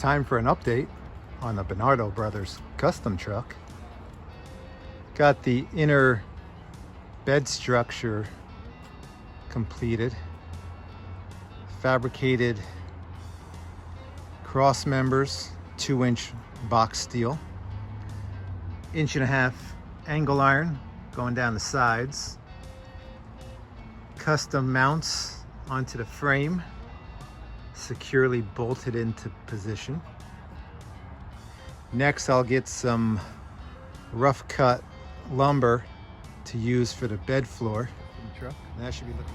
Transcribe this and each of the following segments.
Time for an update on the Bernardo Brothers custom truck. Got the inner bed structure completed. Fabricated cross members, 2-inch box steel. 1.5-inch angle iron going down the sides. Custom mounts onto the frame, securely bolted into position. Next, I'll get some rough cut lumber to use for the bed floor. That should be looking.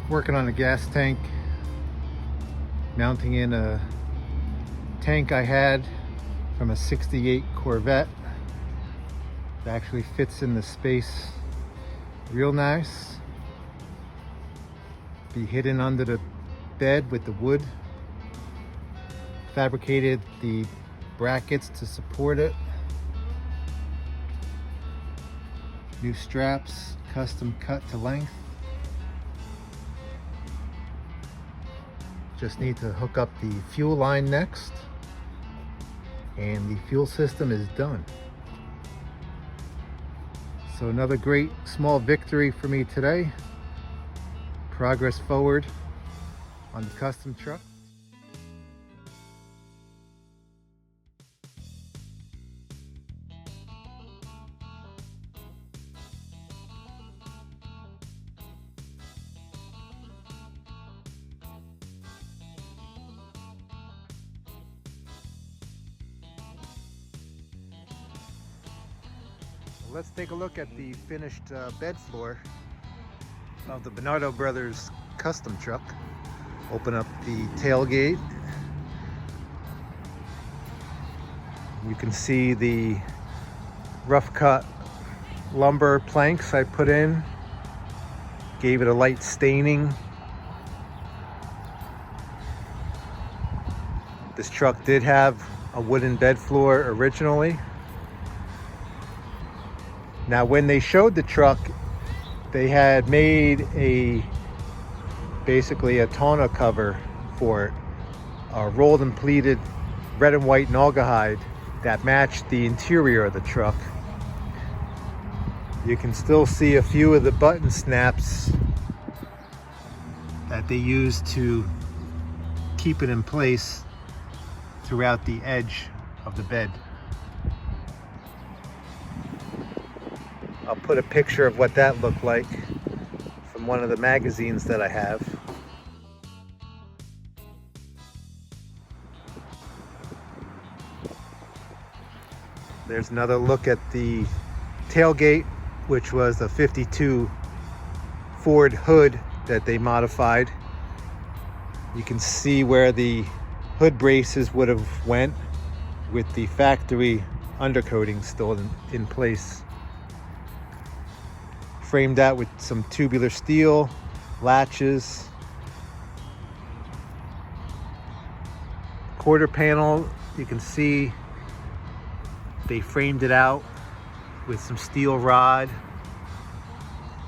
Working on a gas tank, mounting in a tank I had from a '68 Corvette. It actually fits in the space real nice. Be hidden under the bed with the wood. Fabricated the brackets to support it. New straps, custom cut to length. Just need to hook up the fuel line next, and the fuel system is done. So another great small victory for me today. Progress forward on the custom truck. Let's take a look at the finished bed floor of the Bernardo Brothers custom truck. Open up the tailgate. You can see the rough cut lumber planks I put in. Gave it a light staining. This truck did have a wooden bed floor originally. Now, when they showed the truck, they had made basically a tonneau cover for it, rolled and pleated red and white naugahyde that matched the interior of the truck. You can still see a few of the button snaps that they used to keep it in place throughout the edge of the bed. I'll put a picture of what that looked like from one of the magazines that I have. There's another look at the tailgate, which was a '52 Ford hood that they modified. You can see where the hood braces would have went with the factory undercoating still in place. Framed out with some tubular steel, latches. Quarter panel, you can see they framed it out with some steel rod.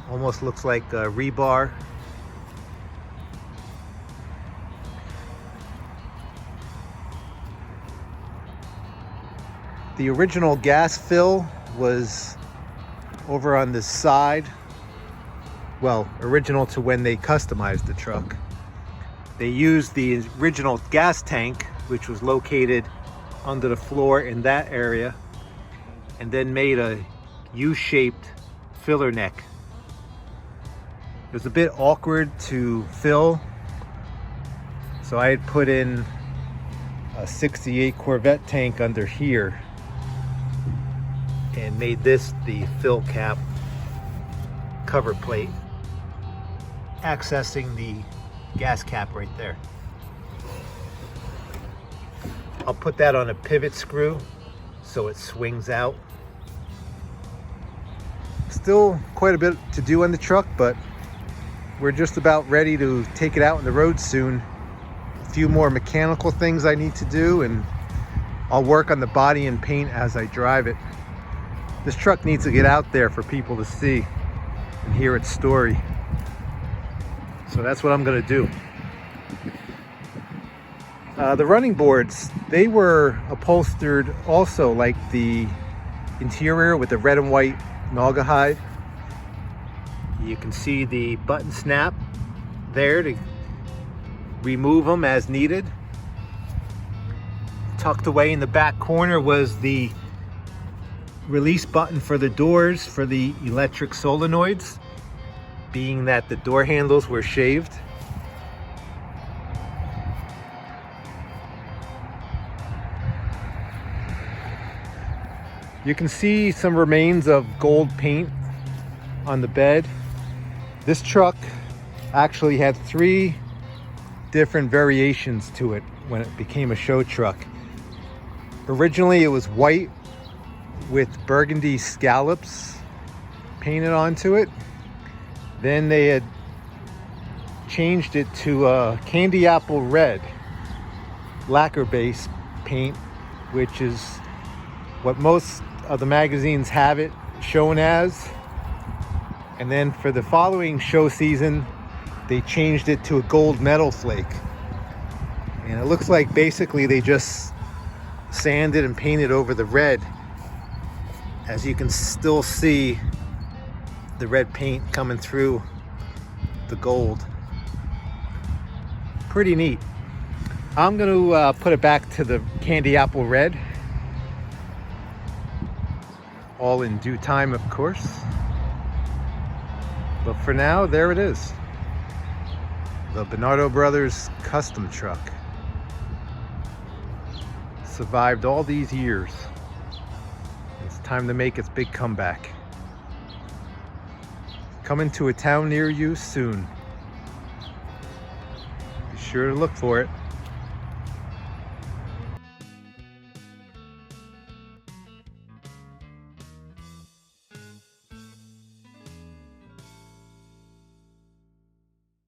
Almost looks like a rebar. The original gas fill was over on this side. Well, original to when they customized the truck. They used the original gas tank, which was located under the floor in that area, and then made a U-shaped filler neck. It was a bit awkward to fill, so I had put in a '68 Corvette tank under here and made this the fill cap cover plate, accessing the gas cap right there. I'll put that on a pivot screw so it swings out. Still quite a bit to do on the truck, but we're just about ready to take it out on the road soon. A few more mechanical things I need to do, and I'll work on the body and paint as I drive it. This truck needs to get out there for people to see and hear its story. So that's what I'm gonna do. The running boards, they were upholstered also like the interior with the red and white naugahyde. You can see the button snap there to remove them as needed. Tucked away in the back corner was the release button for the doors for the electric solenoids, being that the door handles were shaved. You can see some remains of gold paint on the bed. This truck actually had 3 different variations to it when it became a show truck. Originally it was white with burgundy scallops painted onto it. Then they had changed it to a candy apple red lacquer base paint, which is what most of the magazines have it shown as. And then for the following show season, they changed it to a gold metal flake. And it looks like basically they just sanded and painted over the red. As you can still see the red paint coming through the gold. Pretty neat. I'm going to put it back to the candy apple red. All in due time, of course. But for now, there it is. The Bernardo Brothers Custom Truck. Survived all these years. It's time to make its big comeback. Coming to a town near you soon. Be sure to look for it.